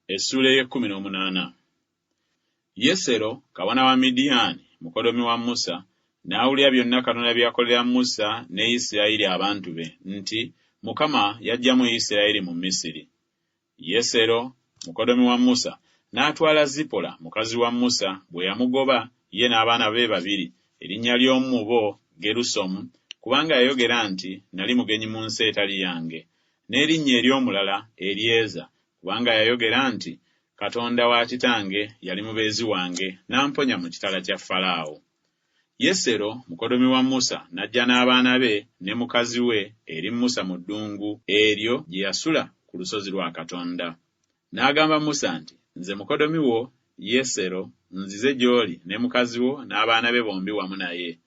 Essula y'e18. Yesero kabona wa Midiani mukodomi wa Musa n'awulira byonna Katonda byakolera Musa ne Isirayiri abantu be nti Mukama yaggyamu Isirayiri mu Misiri. Yesero mukodomi wa Musa n'atwala Zipola mukazi wa Musa bwe yamugoba ye n'abaana be babiri, erinnya ly'omu bo Gerusomu, kubanga yayogera nti nali mugenyi mu nsi etali yange, n'erinnya ery'omulala Eryeza, kubanga yayogera nti Katonda wa kitange yali mubeezi wange n'amponya mu kitala kya Falaawo. Yesero mukodomi wa Musa n'ajja n'abaana be ne mukazi we eri Musa mu ddungu eryo gye yasula ku lusozi lwa Katonda. N'agamba Musa nti, nze mukodomi wo Yesero nzize gy'oli ne mukazi wo n'abaana be bombi wamu naye.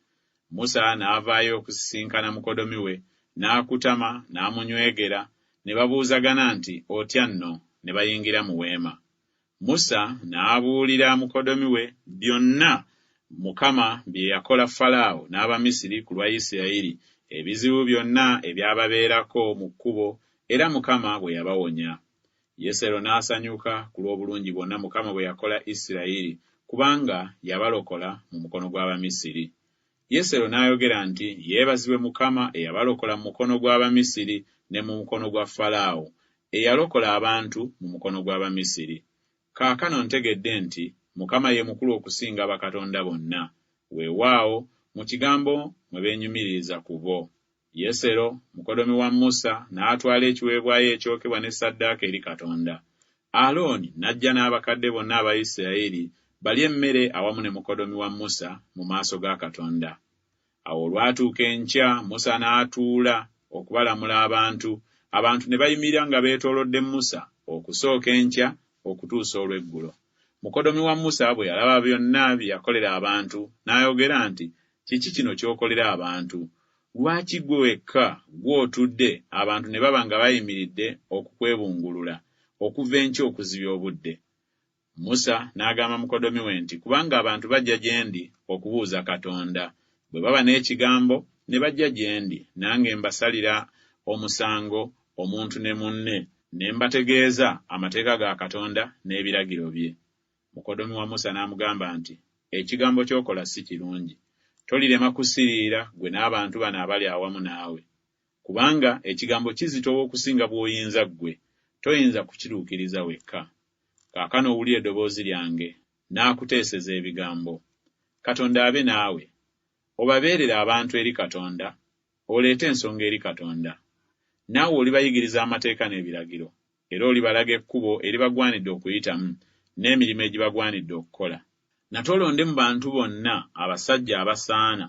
Musa n'avaayo okusisinkana mukodomi we, n'akutama n'amunywegera, ne babuuzagana nti otya nno, ne bayingira mu weema. Musa n'abuulira mukodomi we byonna Mukama bye yakola Falaawo n'Abamisiri ku lwa Isirayiri, ebizibu byonna ebyababeerako mu kkubo, era Mukama bwe yabawonya. Yesero n'asanyuka ku lw'obulungi bwonna Mukama bwe yakola Isirayiri, kubanga yabalokola mu mukono gw'Abamisiri. Yesero n'ayogera nti yeebazibwe Mukama eyabalokola mu mukono gw'Abamisiri ne mu mukono gwa Falaawo, eyalokola abantu mu mukono gw'Abamisiri. Kaakano ntegedde nti Mukama ye mukulu okusinga bakatonda bonna, weewaawo mu kigambo mwe beenyumiriza ku bo. Yesero mukodomi wa Musa n'atwala ekiweebwayo ekyokebwa ne ssaddaaka eri Katonda. Alooni n'ajja n'abakadde bonna aba Isirayiri balye emmere awamu ne mukodomi wa Musa mu maaso ga Katonda. Awo olwatuuka enkya Musa n'atuula okubalamula abantu ne bayimirira nga beetoolodde Musa okusooka enkya okutuusa olw'eggulo. Mukodomi wa Musa bwe yalaba byonna bye yakolera abantu, n'ayogera nti, kiki kino ky'okolera abantu? Lwaki ggwe wekka gw'otudde abantu ne baba nga bayimiridde okukwebungulula okuva enkya okuzibya obudde? Musa n'agamba mukodomi we nti, kubanga abantu bajja gye ndi okubuuza Katonda, bwe baba n'ekigambo ne bajja gye ndi, nange mbasalira omusango omuntu ne munne, ne mbategeeza amateeka ga Katonda n'ebiragiro bye. Mukodomi wa Musa n'amugamba nti, ekigambo ky'okola si kirungi. Tolirema kusiriira ggwe n'abantu bano abali awamu naawe, kubanga ekigambo kizitowa okusinga bw'oyinza ggwe, toyinza kukiruukiriza wekka. Kaakano owulire eddoboozi lyange, n'akuteeseza ebigambo. Katonda abe naawe, obabeerera abantu eri Katonda, oleete ensonga eri Katonda. Naawe olibayigiriza amateeka n'ebiragiro, era olibalaga ekkubo eribagwanidde okuyitamu, n'emirimu egibagwanidde okukola. Natolonde mu bantu bonna abasajja abasaana,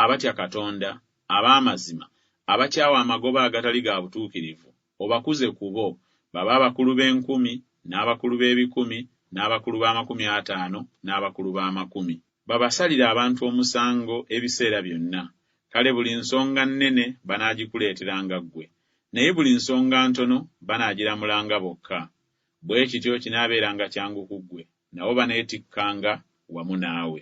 abatya Katonda, ab'amazima, abakyawa amagoba agatali ga butuukirivu, obakuze ku bo, baba abakulu b'10, n'abakulu b'10, n'abakulu b'50, n'abakulu b'10. Babasalire abantu omusango ebiseera byonna. Kale buli nsonga nnene banaagikuleeteranga ggwe, naye buli nsonga ntono banaagiramulanga bokka. Bwe kityo kinaabeeranga kyangu ku ggwe, nabo baneetikkanga wamu naawe.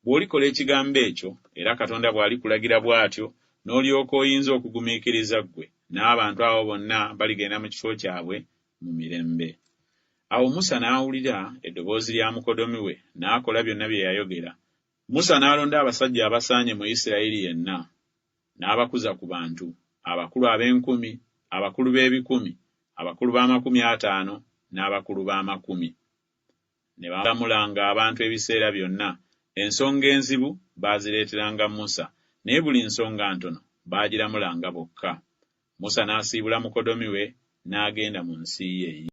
Bw'olikola ekigambo ekyo, era Katonda bw'alikulagira bw'atyo, n'olyoka oyinza okugumiikiriza ggwe, n'abantu abo bonna baligenda mu kifo kyabwe mu mirembe. Awo Musa n'awulira eddoboozi lya mukodomi we, n'akola byonna bye yayogera. Musa n'alonda abasajja abasaanye mu Isirayiri yenna, n'abakuza ku bantu, abakulu ab'e10, abakulu b'10, abakulu b'50, n'abakulu b'10. Ne balamulanga abantu ebiseera byonna. Ensonga enzibu baazireeteranga Musa, naye buli nsonga ntono baagiramulanga bokka. Musa n'asiibula mukodomi we n'agenda mu nsi ye.